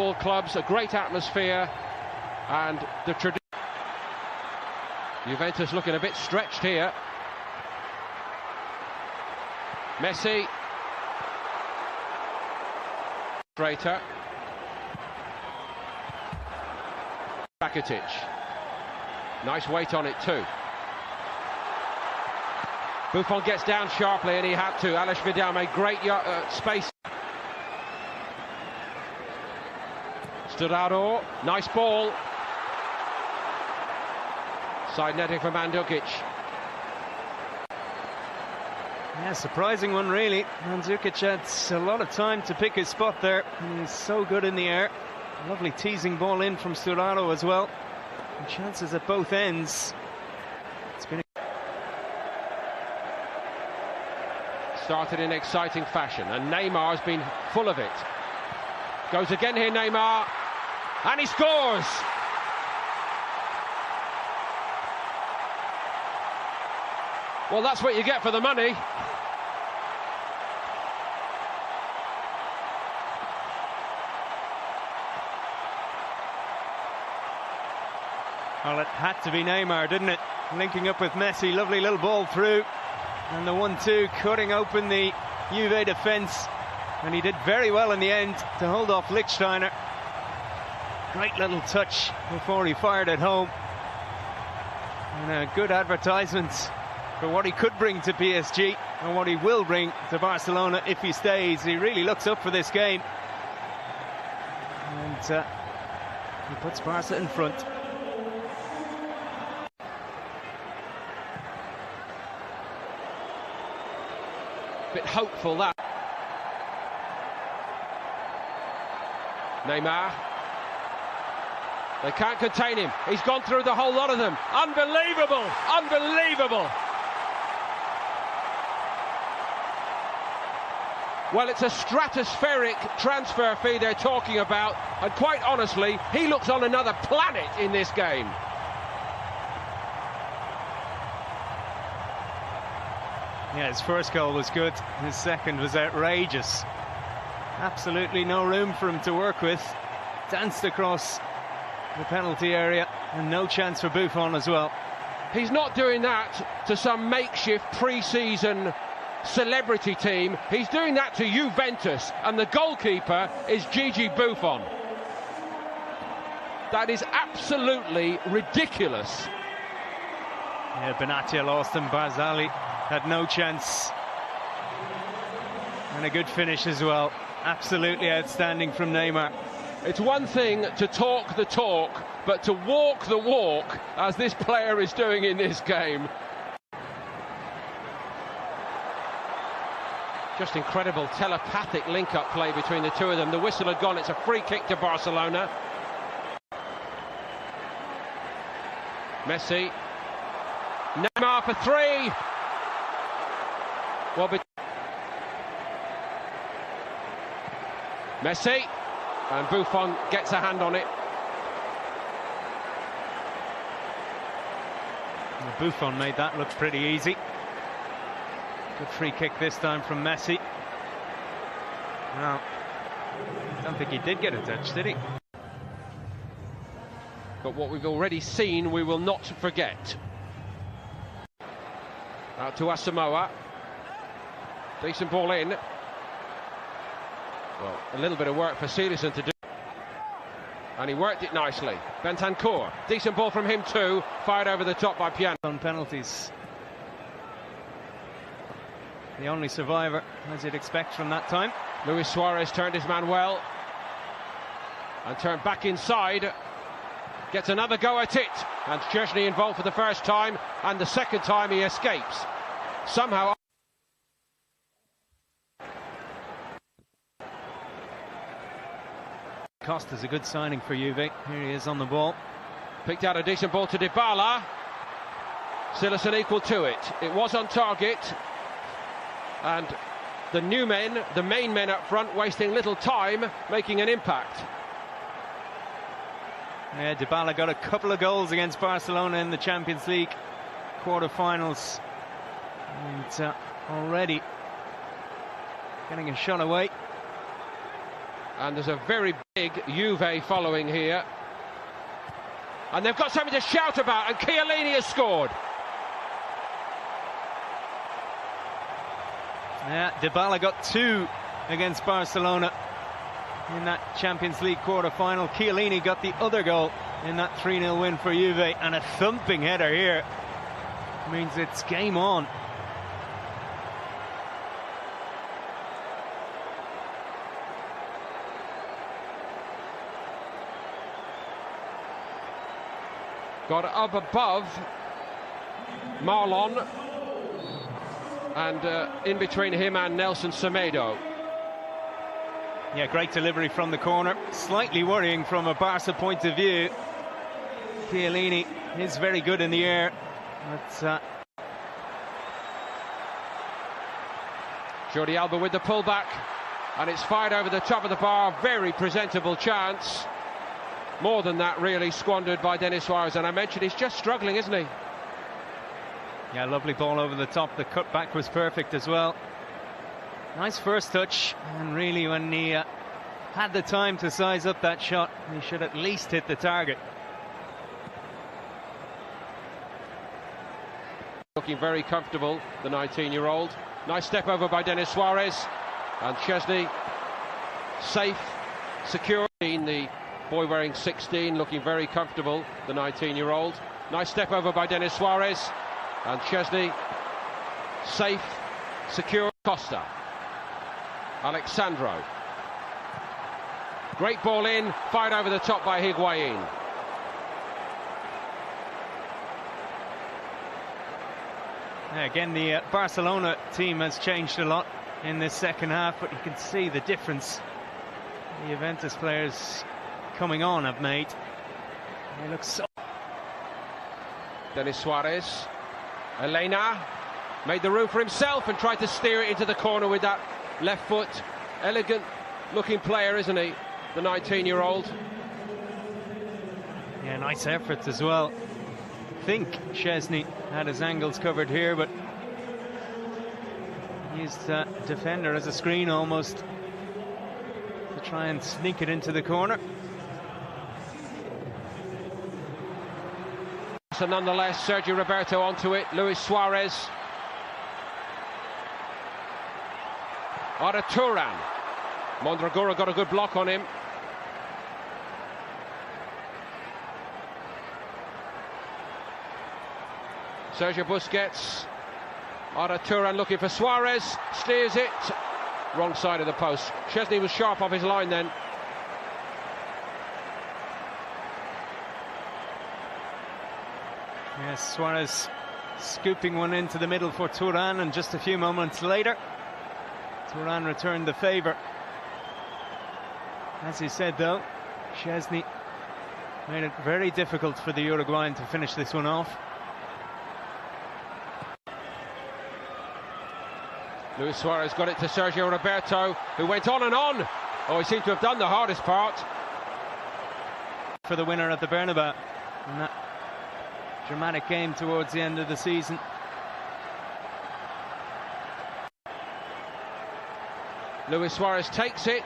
All clubs, a great atmosphere, and the tradition. Juventus looking a bit stretched here. Messi. Straighter. Rakitic. Nice weight on it too. Buffon gets down sharply, and he had to. Alex Vidal made great space. Sturaro, nice ball. Side netting for Mandzukic. Yeah, surprising one really. Mandzukic had a lot of time to pick his spot there. He's so good in the air. Lovely teasing ball in from Sturaro as well. And chances at both ends. It's been started in exciting fashion, and Neymar's been full of it. Goes again here, Neymar, and he scores! Well, that's what you get for the money. Well, it had to be Neymar, didn't it? Linking up with Messi, lovely little ball through. And the 1-2 cutting open the Juve defence. And he did very well in the end to hold off Lichtsteiner. Great little touch before he fired it home. And a good advertisement for what he could bring to PSG and what he will bring to Barcelona if he stays. He really looks up for this game. And he puts Barca in front. Bit hopeful that. Neymar. They can't contain him. He's gone through the whole lot of them. Unbelievable! Unbelievable! Well, it's a stratospheric transfer fee they're talking about, and quite honestly, he looks on another planet in this game. Yeah, his first goal was good, his second was outrageous. Absolutely no room for him to work with. Danced across the penalty area, and no chance for Buffon as well. He's not doing that to some makeshift pre-season celebrity team. He's doing that to Juventus, and the goalkeeper is Gigi Buffon. That is absolutely ridiculous. Yeah, Benatia lost him. Barzali had no chance. And a good finish as well. Absolutely outstanding from Neymar. It's one thing to talk the talk, but to walk the walk, as this player is doing in this game. Just incredible telepathic link-up play between the two of them. The whistle had gone. It's a free kick to Barcelona. Messi. Neymar for three. Well, Messi, and Buffon gets a hand on it. Well, Buffon made that look pretty easy. Good free kick this time from Messi. Well, I don't think he did get a touch, did he? But what we've already seen, we will not forget. Out to Asamoah. Decent ball in. Well, a little bit of work for Silerson to do. And he worked it nicely. Bentancur. Decent ball from him too. Fired over the top by Piano. On penalties. The only survivor, as you'd expect from that time. Luis Suarez turned his man well. And turned back inside. Gets another go at it. And Szczesny involved for the first time. And the second time he escapes. Somehow. Costa's a good signing for Juve. Here he is on the ball. Picked out a decent ball to Dybala. Silerson equal to it. It was on target. And the new men, the main men up front, wasting little time, making an impact. Yeah, Dybala got a couple of goals against Barcelona in the Champions League quarter-finals. And already getting a shot away. And there's a very big Big Juve following here. And they've got something to shout about, and Chiellini has scored. Yeah, Dybala got 2 against Barcelona in that Champions League quarter-final. Chiellini got the other goal in that 3-0 win for Juve, and a thumping header here means it's game on. Got up above Marlon, and in between him and Nelson Semedo. Yeah, great delivery from the corner. Slightly worrying from a Barca point of view. Chiellini is very good in the air. But, Jordi Alba with the pullback, and it's fired over the top of the bar. Very presentable chance. More than that, really, squandered by Denis Suarez. And I mentioned he's just struggling, isn't he? Yeah, lovely ball over the top. The cutback was perfect as well. Nice first touch, and really when he had the time to size up that shot, he should at least hit the target. Looking very comfortable, the 19-year-old. Nice step over by Denis Suarez, and Chesney safe, secure. The boy wearing 16 looking very comfortable, the 19-year-old. Nice step over by Denis Suarez, and Chesney safe, secure. Costa, Alexandro, great ball in, fired over the top by Higuain. Again, the Barcelona team has changed a lot in this second half, but you can see the difference the Juventus players coming on have made. They look so... Denis Suarez, Elena made the room for himself and tried to steer it into the corner with that left foot. Elegant looking player, isn't he, the 19-year-old? Yeah, nice effort as well. I think Chesney had his angles covered here, but used that defender as a screen almost to try and sneak it into the corner. So nonetheless, Sergio Roberto onto it. Luis Suarez. Arda Turan. Mondragora got a good block on him. Sergio Busquets. Arda Turan looking for Suarez. Steers it. Wrong side of the post. Chesney was sharp off his line then. Yes, Suarez scooping one into the middle for Turan, and just a few moments later Turan returned the favour. As he said though, Chesney made it very difficult for the Uruguayan to finish this one off. Luis Suarez got it to Sergio Roberto, who went on and on. Oh, he seemed to have done the hardest part. For the winner at the Bernabeu in that dramatic game towards the end of the season. Luis Suarez takes it.